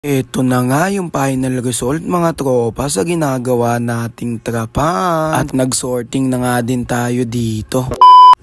Ito na nga yung final result mga tropa sa ginagawa nating trapan. At nag-sorting na nga din tayo dito.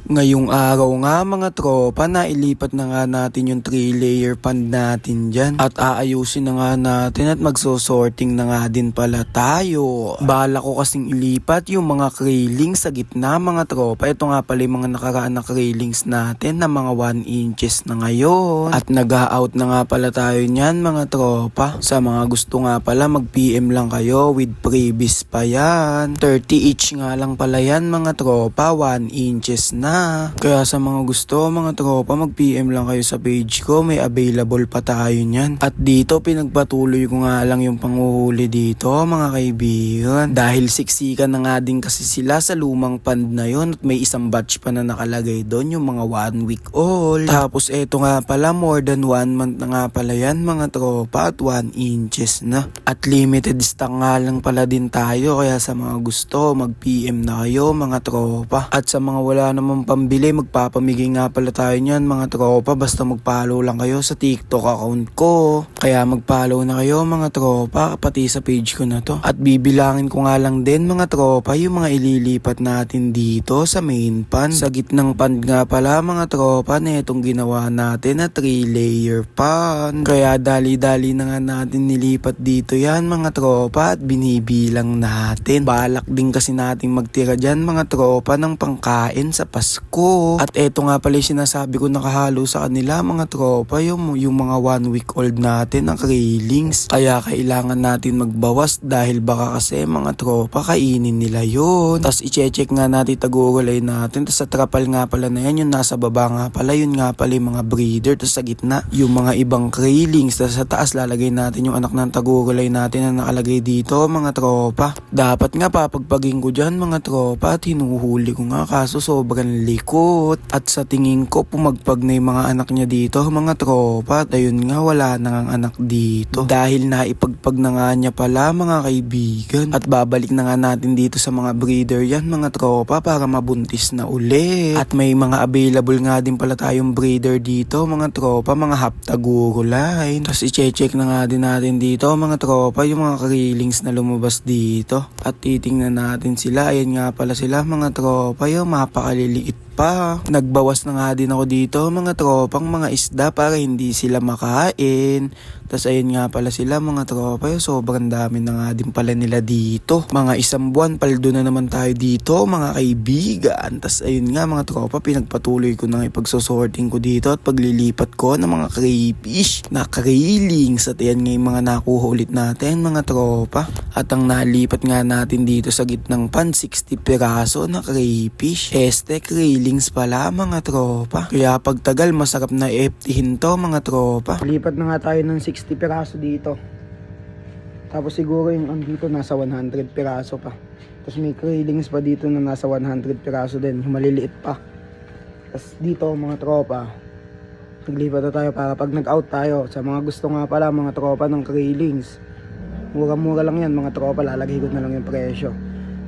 Ngayong araw nga mga tropa, nailipat na nga natin yung 3-layer pan natin dyan. At aayusin na nga natin at magsosorting na nga din pala tayo. Bala ko kasing ilipat yung mga railings sa gitna mga tropa. Ito nga pala yung mga nakaraan na railings natin na mga 1 inches na ngayon. At nag-out na nga pala tayo nyan mga tropa. Sa mga gusto nga pala mag-PM lang kayo with previous pa yan. 30 each nga lang pala yan mga tropa, 1 inches na. Kaya sa mga gusto mga tropa, mag-PM lang kayo sa page ko, may available pa tayo nyan. At dito pinagpatuloy ko nga lang yung panguhuli dito mga kaibigan. Dahil siksikan na nga din kasi sila sa lumang pand na yon at may isang batch pa na nakalagay doon, yung mga 1 week old. Tapos eto nga pala, more than 1 month na nga pala yan mga tropa at 1 inches na. At limited stock nga lang pala din tayo, kaya sa mga gusto mag-PM na kayo mga tropa. At sa mga wala naman pambili, magpapamigay nga pala tayo niyan mga tropa, basta mag-follow lang kayo sa TikTok account ko. Kaya mag-follow na kayo mga tropa, pati sa page ko na to. At bibilangin ko nga lang din mga tropa yung mga ililipat natin dito sa main pan. Sa gitnang pan nga pala mga tropa na itong ginawa natin na 3-layer pan. Kaya dali-dali na nga natin nilipat dito yan mga tropa at binibilang natin. Balak din kasi nating magtira dyan mga tropa ng pangkain sa Pasko. At eto nga pala yung sinasabi ko nakahalo sa kanila mga tropa, yung mga 1 week old natin ng railings. Kaya kailangan natin magbawas dahil baka kasi mga tropa kainin nila yun. Tapos i-check nga natin tagurulay natin. Tapos sa trapal nga pala na yan, yung nasa baba nga pala, yun nga pala yung mga breeder. Tapos sa gitna yung mga ibang railings. Tapos sa taas lalagay natin yung anak ng tagurulay natin na nakalagay dito mga tropa. Dapat nga papagpagin ko dyan mga tropa at hinuhuli ko nga kaso sobrang likot. At sa tingin ko pumagpag na yung mga anak niya dito mga tropa. At ayun nga, wala na nga anak dito dahil naipagpag na nga niya pala mga kaibigan. At babalik na nga natin dito sa mga breeder yan mga tropa para mabuntis na uli. At may mga available nga din pala tayong breeder dito mga tropa, mga haptaguro line. Tapos i-check na nga din natin dito mga tropa yung mga railings na lumabas dito. At titingnan natin sila, ayan nga pala sila mga tropa, yung mapakaliliit pa. Nagbawas na nga din ako dito mga tropang mga isda para hindi sila makain. Tapos ayun nga pala sila mga tropa, sobrang dami na nga din pala nila dito. Mga 1 buwan paldo na naman tayo dito mga kaibigan. Tapos ayun nga mga tropa, pinagpatuloy ko na ipagsosorting ko dito at paglilipat ko ng mga crayfish na railings. At ayan nga yung mga nakuha ulit natin mga tropa. At ang nalipat nga natin dito sa gitnang pan, 60 piraso na crayfish. Railings pala mga tropa. Kaya pagtagal masarap na eftihin to mga tropa. Lipat na nga tayo ng 60 piraso dito. Tapos siguro yung andito nasa 100 piraso pa. Tapos may railings pa dito na nasa 100 piraso din. Yung maliliit pa. Tapos dito mga tropa, naglipat na tayo para pag nag-out tayo. Sa mga gusto nga pala mga tropa ng railings, mura-mura lang yan mga tropa. Lalagay ko na lang yung presyo.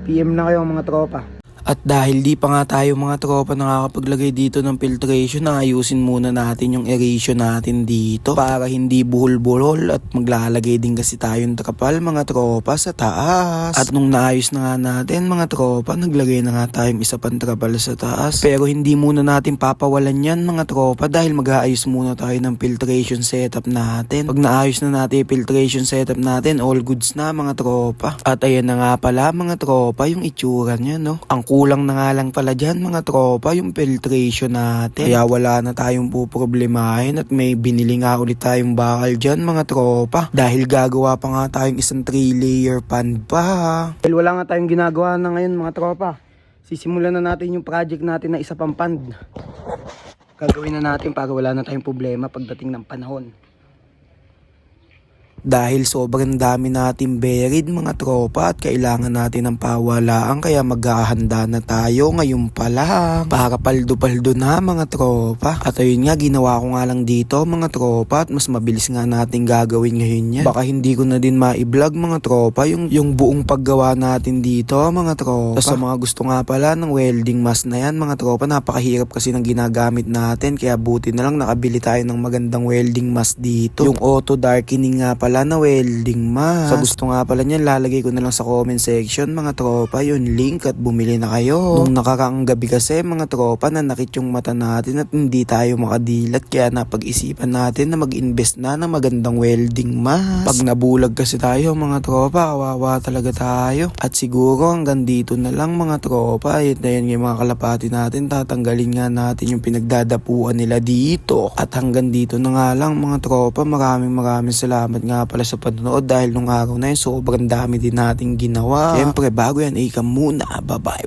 PM na kayo mga tropa. At dahil di pa nga tayo mga tropa nakakapaglagay dito ng filtration, ayusin muna natin yung aeration natin dito para hindi buhol-buhol at maglalagay din kasi tayong trapal mga tropa sa taas. At nung naayos na nga natin mga tropa, naglagay na nga tayong isa pang trapal sa taas. Pero hindi muna natin papawalan yan mga tropa dahil mag-aayos muna tayo ng filtration setup natin. Pag naayos na natin yung filtration setup natin, all goods na mga tropa. At ayan na nga pala mga tropa yung itsura niya, no? Ang kulang na nga lang pala dyan mga tropa yung filtration natin. Kaya wala na tayong puproblemahin at may binili nga ulit tayong bakal dyan mga tropa. Dahil gagawa pa nga tayong isang 3-layer pan pa. Dahil wala nga tayong ginagawa na ngayon mga tropa, sisimulan na natin yung project natin na isa pang pan. Gagawin na natin para wala na tayong problema pagdating ng panahon. Dahil sobrang dami natin buried mga tropa at kailangan natin ng pawalaan, kaya maghahanda na tayo ngayon pa lang para paldo-paldo na mga tropa. At ayun nga, ginawa ko nga lang dito mga tropa at mas mabilis nga natin gagawin ngayon yan. Baka hindi ko na din ma-vlog mga tropa yung buong paggawa natin dito mga tropa. Tapos sa mga gusto nga pala ng welding mask na yan mga tropa, napakahirap kasi ng ginagamit natin, kaya buti na lang nakabili tayo ng magandang welding mask dito. Yung auto darkening nga pala pala na welding mask. Sa gusto nga pala niyan, lalagay ko na lang sa comment section mga tropa yung link at bumili na kayo. Nung nakakaang gabi kasi mga tropa, nanakit yung mata natin at hindi tayo makadilat, kaya napag-isipan natin na mag-invest na ng magandang welding mask. Pag nabulag kasi tayo mga tropa, kawawa talaga tayo. At siguro hanggang dito na lang mga tropa. Ayun na yun yung mga kalapati natin, tatanggalin nga natin yung pinagdadapuan nila dito. At hanggang dito na nga lang mga tropa, maraming salamat nga pala sa panonood dahil nung araw na yun sobrang dami din nating ginawa. Siyempre bago yan, ika muna, bye bye.